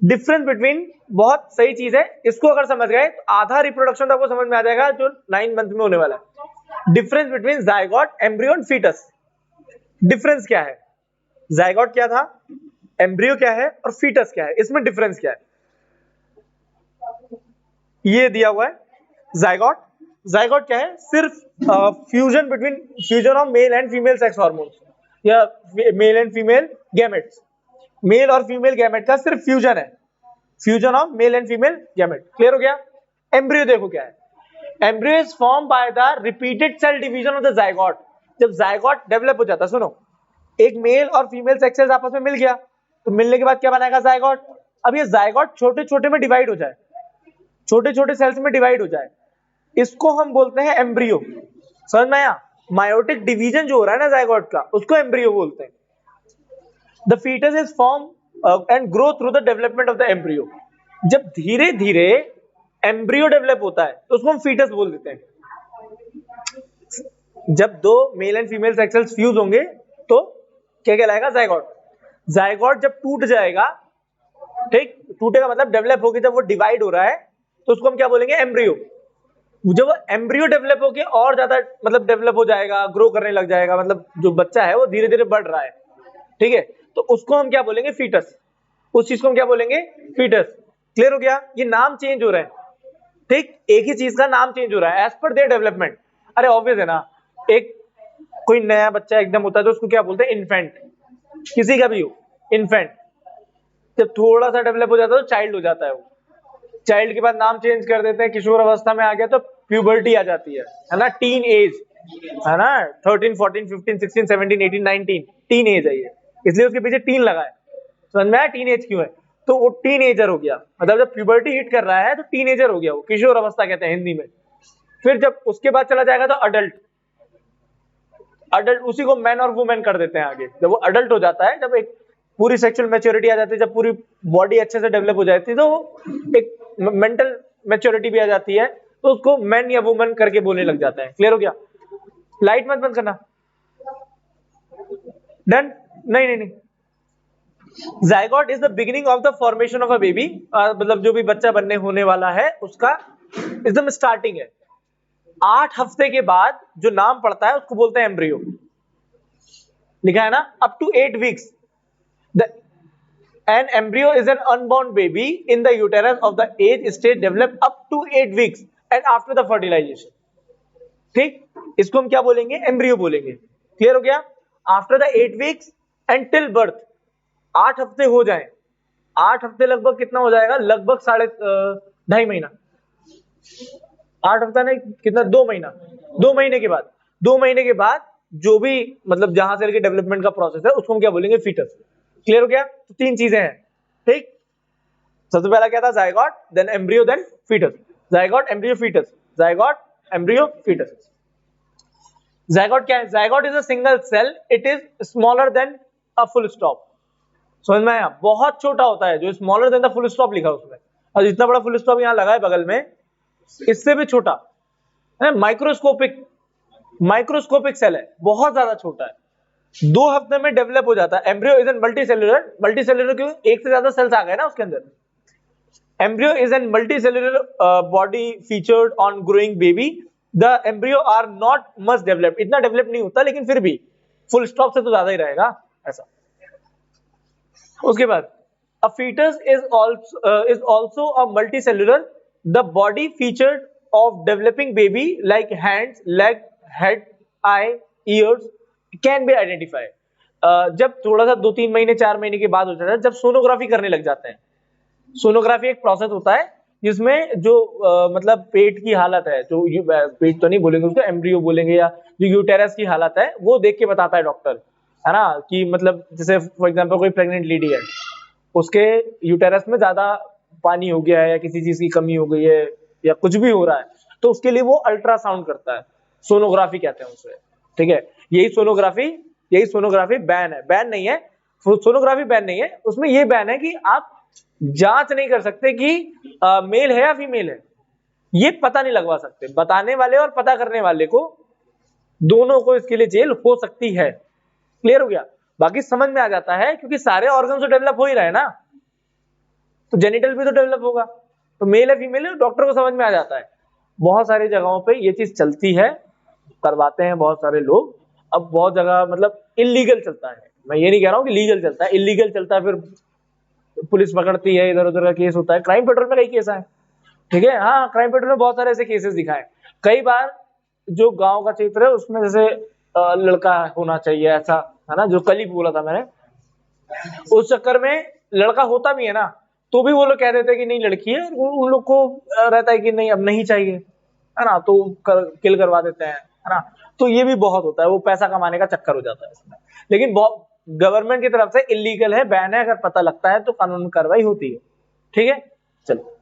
Difference between, बहुत सही चीज है, इसको अगर समझ गए तो आधा रिप्रोडक्शन तो आपको समझ में आ जाएगा जो 9 मंथ में होने वाला है। Difference between zygote, embryo and foetus. Difference क्या है? जायगोट क्या था, एम्ब्रियो क्या है और फीटस क्या है, इसमें डिफरेंस क्या है? ये दिया हुआ है जायगोट। जायगोट क्या है? सिर्फ fusion between, fusion of male and female sex hormones या male and female gametes. Male और फीमेल गैमेट का सिर्फ फ्यूजन है, fusion of male and female gamete. Clear हो गया? एम्ब्रियो देखो क्या है, embryo is form by the repeated cell division of the zygote. जब जायगोट डेवलप हो जाता है, सुनो, एक मेल और फीमेल सेक्स सेल्स आपस में मिल गया, तो मिलने के बाद क्या बनाएगा? जायगोट। अब ये जायगोट छोटे छोटे में डिवाइड हो जाए, छोटे छोटे सेल्स में डिवाइड हो जाए, इसको हम बोलते हैं एम्ब्रियो। समझ में आया? मायोटिक डिवीजन जो हो रहा है ना जायगोट का, उसको एम्ब्रियो बोलते हैं। The foetus is form and grow through the development of the embryo. जब धीरे धीरे एम्ब्रियो डेवलप होता है तो उसको हम फीटस बोल देते हैं। जब दो mail and female sex cells fuse होंगे तो क्या कहलाएगा? जायगोट। जायगोट जब टूट जाएगा, ठीक, टूटेगा मतलब डेवलप होगी, जब वो डिवाइड हो रहा है तो उसको हम क्या बोलेंगे? एम्ब्रियो। जब वो एम्ब्रियो डेवलप होके और ज्यादा मतलब डेवलप हो जाएगा, ग्रो करने लग जाएगा, मतलब जो बच्चा है वो धीरे धीरे बढ़ रहा है, ठीक है, तो उसको हम क्या बोलेंगे? फीटस। उस चीज को हम क्या बोलेंगे? फीटस। क्लियर हो गया? ये नाम चेंज हो रहे हैं, ठीक, एक ही चीज का नाम चेंज हो रहा है एज पर देयर डेवलपमेंट। अरे ऑब्वियस है ना, एक कोई नया बच्चा एकदम होता है तो उसको क्या बोलते हैं? इन्फेंट। किसी का भी हो, इन्फेंट। जब थोड़ा सा डेवलप हो जाता है तो चाइल्ड हो जाता है वो। चाइल्ड के बाद नाम चेंज कर देते हैं, किशोर अवस्था में आ गया तो प्यूबर्टी आ जाती है ना, टीन एज, है ना, 13, 14, 15, 16, 17, 18, 19, टीन एज है ये, इसलिए उसके पीछे टीन लगा है। समझ में आया टीन एज क्यों है? तो वो टीन एजर हो गया, मतलब जब प्यूबर्टी हिट कर रहा है तो टीन एजर हो गया, वो किशोर अवस्था कहते हैं हिंदी में। फिर जब उसके बाद चला जाएगा तो अडल्ट। अडल्ट उसी को मैन और वुमेन कर देते हैं आगे। जब वो अडल्ट हो जाता है, जब एक पूरी सेक्सुअल मैच्योरिटी आ जाती है, जब पूरी बॉडी अच्छे से डेवलप हो जाती है, तो एक मेंटल मैच्योरिटी भी आ जाती है, तो उसको मैन या वुमन करके बोलने लग जाते हैं। क्लियर हो गया? लाइट मत बंद करना। डन? नहीं नहीं नहीं। Zygote is the beginning of the formation of a baby, मतलब जो भी बच्चा बनने होने वाला है उसका एकदम स्टार्टिंग है। 8 हफ्ते के बाद जो नाम पड़ता है उसको बोलते हैं एम्ब्रियो। लिखा है ना, up to 8 weeks an embryo is an unborn baby in the uterus of the age stage developed up to 8 weeks and after the fertilization। ठीक, इसको हम क्या बोलेंगे? एम्ब्रियो बोलेंगे। क्लियर हो गया? After the 8 weeks and till birth, 8 हफ्ते हो जाए, 8 हफ्ते लगभग कितना हो जाएगा? लगभग 2.5 महीना। 8 हफ्ता नहीं, कितना? 2 महीना। 2 महीने के बाद, 2 महीने के बाद जो भी मतलब जहां से लेके डेवलपमेंट का प्रोसेस है उसको हम क्या बोलेंगे? फीटस। क्लियर हो गया? तो 3 चीजें हैं, ठीक। सबसे पहला क्या था? Zygote, then embryo, then foetus. Zygote, embryo, foetus. Zygote, embryo, foetus. Zygote क्या है? Zygote is a single cell, it is smaller than a full stop. समझ में आया? बहुत छोटा होता है, जो smaller than the full stop लिखा उसमें, और जितना बड़ा फुल स्टॉप यहाँ लगा है बगल में, इससे भी छोटा है। माइक्रोस्कोपिक, माइक्रोस्कोपिक सेल है, बहुत ज्यादा छोटा है। 2 हफ्ते में डेवलप हो जाता है। Embryo is an multicellular, multicellular क्यों? एक से ज्यादा सेल्स आ गए ना उसके अंदर। Embryo is an multicellular body featured on growing baby. The embryo are not much developed, इतना डेवलप नहीं होता, लेकिन फिर भी फुल स्टॉप से तो ज्यादा ही रहेगा ऐसा। उसके बाद a fetus is also a multicellular, the body featured of developing baby like hands, leg, head, eye, ears can be identified। जब थोड़ा सा 2-3 महीने 4 महीने के बाद हो जाता है, जब सोनोग्राफी करने लग जाते हैं। सोनोग्राफी एक प्रोसेस होता है जिसमें जो मतलब पेट की हालत है, जो पेट तो नहीं बोलेंगे उसको, एम्ब्रियो बोलेंगे, या जो यूटेरस की हालत है वो देख के बताता है डॉक्टर, है ना, कि मतलब जैसे फॉर एग्जांपल कोई प्रेग्नेंट लेडी है, उसके यूटेरस में ज्यादा पानी हो गया है या किसी चीज की कमी हो गई है या कुछ भी हो रहा है, तो उसके लिए वो अल्ट्रासाउंड करता है, सोनोग्राफी कहते हैं उसे। ठीक है, यही सोनोग्राफी बैन है, बैन नहीं है, सोनोग्राफी बैन नहीं है, उसमें ये बैन है कि आप जांच नहीं कर सकते कि मेल है या फीमेल है, ये पता नहीं लगवा सकते। बताने वाले और पता करने वाले को, दोनों को इसके लिए जेल हो सकती है। क्लियर हो गया? बाकी समझ में आ जाता है क्योंकि सारे ऑर्गन तो डेवलप हो ही रहे ना, तो जेनिटल भी तो डेवलप होगा, तो मेल है फीमेल है डॉक्टर को समझ में आ जाता है। बहुत सारी जगहों पे ये चीज चलती है, करवाते हैं बहुत सारे लोग। अब बहुत जगह मतलब इलीगल चलता है, मैं ये नहीं कह रहा हूँ कि लीगल चलता है, इलीगल चलता है, फिर पुलिस पकड़ती है, इधर उधर का केस होता है। क्राइम पेट्रोल में कई केस आए, ठीक है, हाँ क्राइम पेट्रोल में बहुत सारे ऐसे केसेस दिखाए। कई बार जो गांव का क्षेत्र है उसमें जैसे लड़का होना चाहिए ऐसा है ना, जो कल ही बोला था मैंने, उस चक्कर में लड़का होता भी है ना, तो भी वो लोग कह देते हैं कि नहीं लड़की है, उन लोग को रहता है कि नहीं अब नहीं चाहिए, है ना, तो किल करवा देते हैं, है ना। तो ये भी बहुत होता है, वो पैसा कमाने का चक्कर हो जाता है इसमें। लेकिन गवर्नमेंट की तरफ से इलीगल है, बैन है, अगर पता लगता है तो कानूनी कार्रवाई होती है। ठीक है, चलो।